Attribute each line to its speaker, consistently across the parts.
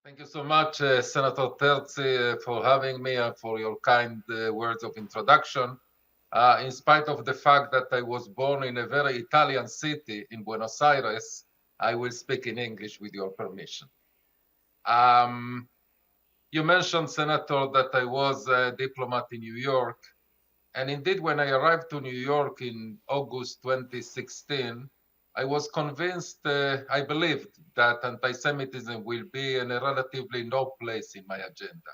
Speaker 1: Thank you so much, Senator Terzi, for having me and for your kind words of introduction. In spite of the fact that I was born in a very Italian city in Buenos Aires, I will speak in English with your permission. Um, you mentioned, Senator, that I was a diplomat in New York. And indeed, when I arrived to New York in August 2016, I was convinced, I believed that anti-Semitism will be in a relatively low place in my agenda.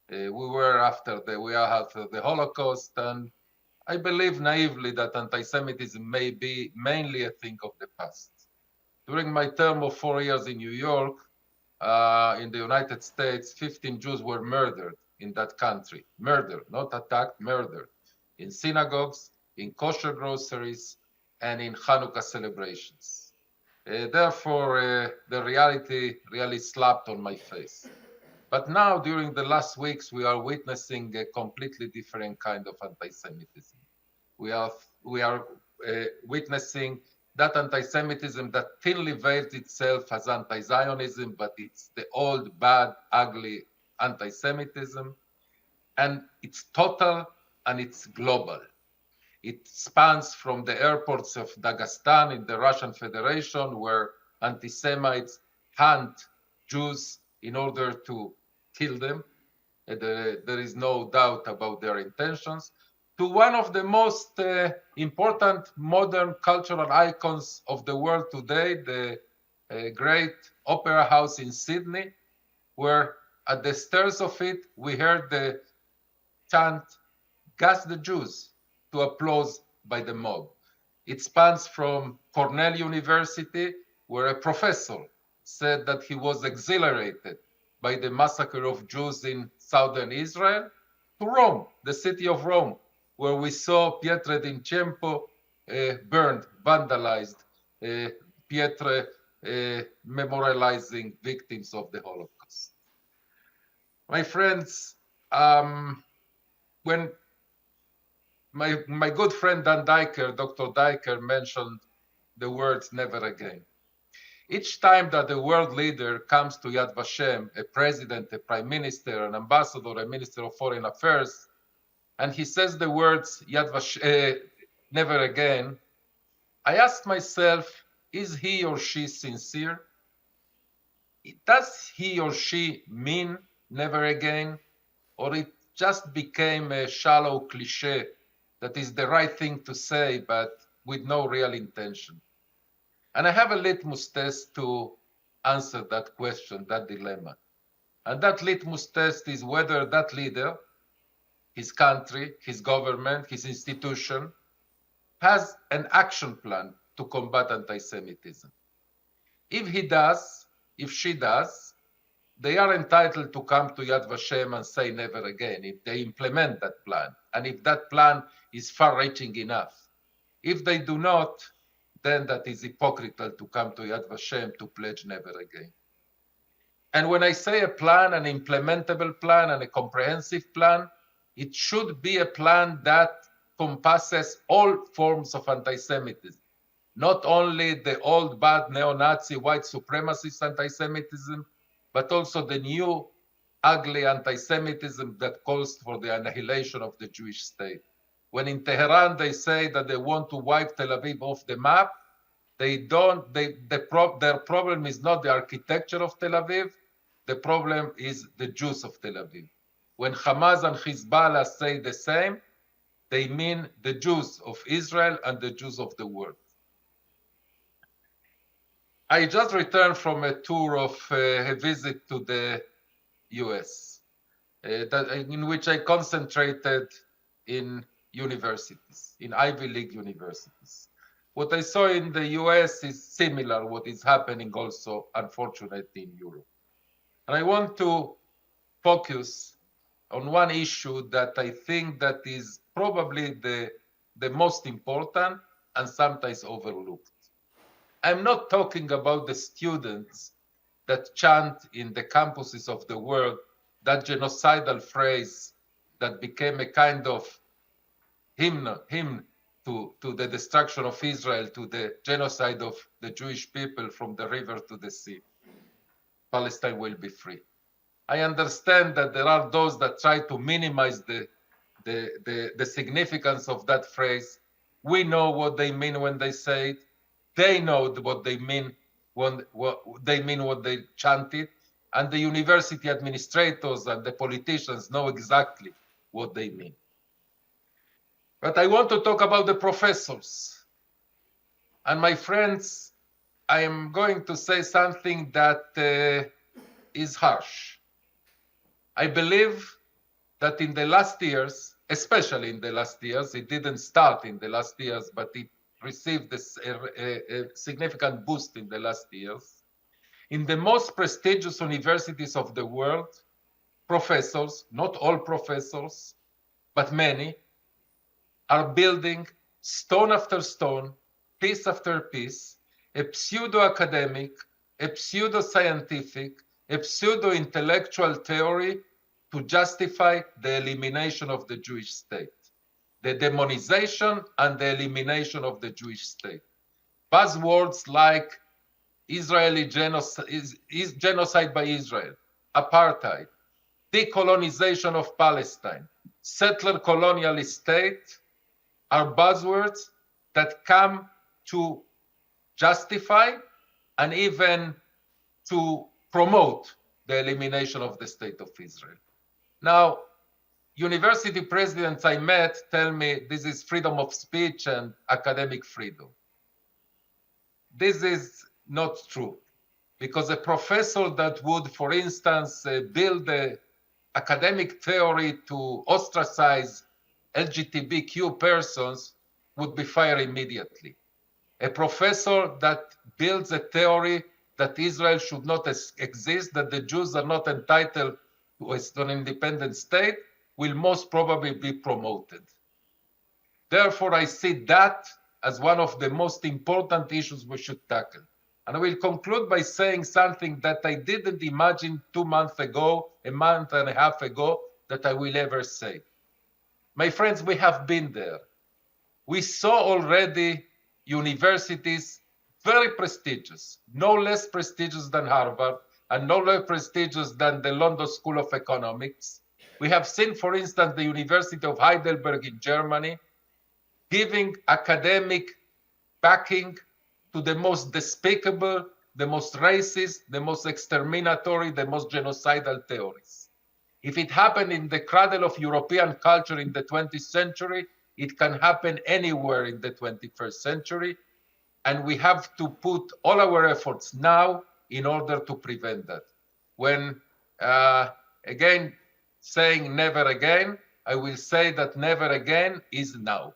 Speaker 1: We are after the Holocaust, and I believe naively that anti-Semitism may be mainly a thing of the past. During my term of 4 years in New York, in the United States, 15 Jews were murdered in that country. Murdered, not attacked, murdered. In synagogues, in kosher groceries, and in Hanukkah celebrations. Therefore, the reality really slapped on my face. But now, during the last weeks, we are witnessing a completely different kind of anti-Semitism. We are witnessing that anti-Semitism that thinly veils itself as anti-Zionism, but it's the old, bad, ugly anti-Semitism. And it's total and it's global. It spans from the airports of Dagestan in the Russian Federation, where anti-Semites hunt Jews in order to kill them. There is no doubt about their intentions, to one of the most important modern cultural icons of the world today, the great opera house in Sydney, where at the stairs of it, we heard the chant, "Gas the Jews," to applause by the mob. It spans from Cornell University, where a professor said that he was exhilarated by the massacre of Jews in southern Israel, to Rome, the city of Rome, where we saw Pietre d'Incempo burned, vandalized, Pietre memorializing victims of the Holocaust. My friends, when my good friend Dan Diker, Dr. Diker, mentioned the words "never again." Each time that a world leader comes to Yad Vashem, a president, a prime minister, an ambassador, a minister of foreign affairs, and he says the words Yad Vashem, "never again," I ask myself, is he or she sincere? Does he or she mean never again? Or it just became a shallow cliche that is the right thing to say, but with no real intention? And I have a litmus test to answer that question, that dilemma. And that litmus test is whether that leader, his country, his government, his institution, has an action plan to combat anti-Semitism. If he does, if she does, they are entitled to come to Yad Vashem and say never again if they implement that plan, and if that plan is far-reaching enough. If they do not, then that is hypocritical to come to Yad Vashem to pledge never again. And when I say a plan, an implementable plan and a comprehensive plan, it should be a plan that compasses all forms of anti-Semitism, not only the old bad neo-Nazi white supremacist anti-Semitism, but also the new ugly anti-Semitism that calls for the annihilation of the Jewish state. When in Tehran they say that they want to wipe Tel Aviv off the map, their problem is not the architecture of Tel Aviv, the problem is the Jews of Tel Aviv. When Hamas and Hezbollah say the same, they mean the Jews of Israel and the Jews of the world. I just returned from a tour of a visit to the US, in which I concentrated in universities, in Ivy League universities. What I saw in the US is similar what is happening also, unfortunately, in Europe. And I want to focus on one issue that I think that is probably the most important and sometimes overlooked. I'm not talking about the students that chant in the campuses of the world that genocidal phrase that became a kind of hymn to the destruction of Israel, to the genocide of the Jewish people from the river to the sea. Palestine will be free. I understand that there are those that try to minimize the significance of that phrase. We know what they mean when they say it. They know what they mean when what they chant it. And the university administrators and the politicians know exactly what they mean. But I want to talk about the professors. And my friends, I am going to say something that is harsh. I believe that in the last years, especially in the last years, it didn't start in the last years, but it received a significant boost in the last years. In the most prestigious universities of the world, professors, not all professors, but many, are building stone after stone, piece after piece, a pseudo-academic, a pseudo-scientific, a pseudo-intellectual theory to justify the elimination of the Jewish state, the demonization and the elimination of the Jewish state. Buzzwords like Israeli genocide by Israel, apartheid, decolonization of Palestine, settler colonialist state are buzzwords that come to justify and even to promote the elimination of the state of Israel. Now, university presidents I met tell me this is freedom of speech and academic freedom. This is not true, because a professor that would, for instance, build an academic theory to ostracize LGBTQ persons would be fired immediately. A professor that builds a theory that Israel should not exist, that the Jews are not entitled to an independent state, will most probably be promoted. Therefore, I see that as one of the most important issues we should tackle. And I will conclude by saying something that I didn't imagine 2 months ago, a month and a half ago, that I will ever say. My friends, we have been there. We saw already universities very prestigious, no less prestigious than Harvard, and no less prestigious than the London School of Economics. We have seen, for instance, the University of Heidelberg in Germany giving academic backing to the most despicable, the most racist, the most exterminatory, the most genocidal theories. If it happened in the cradle of European culture in the 20th century, it can happen anywhere in the 21st century. And we have to put all our efforts now in order to prevent that. When, again, saying never again, I will say that never again is now.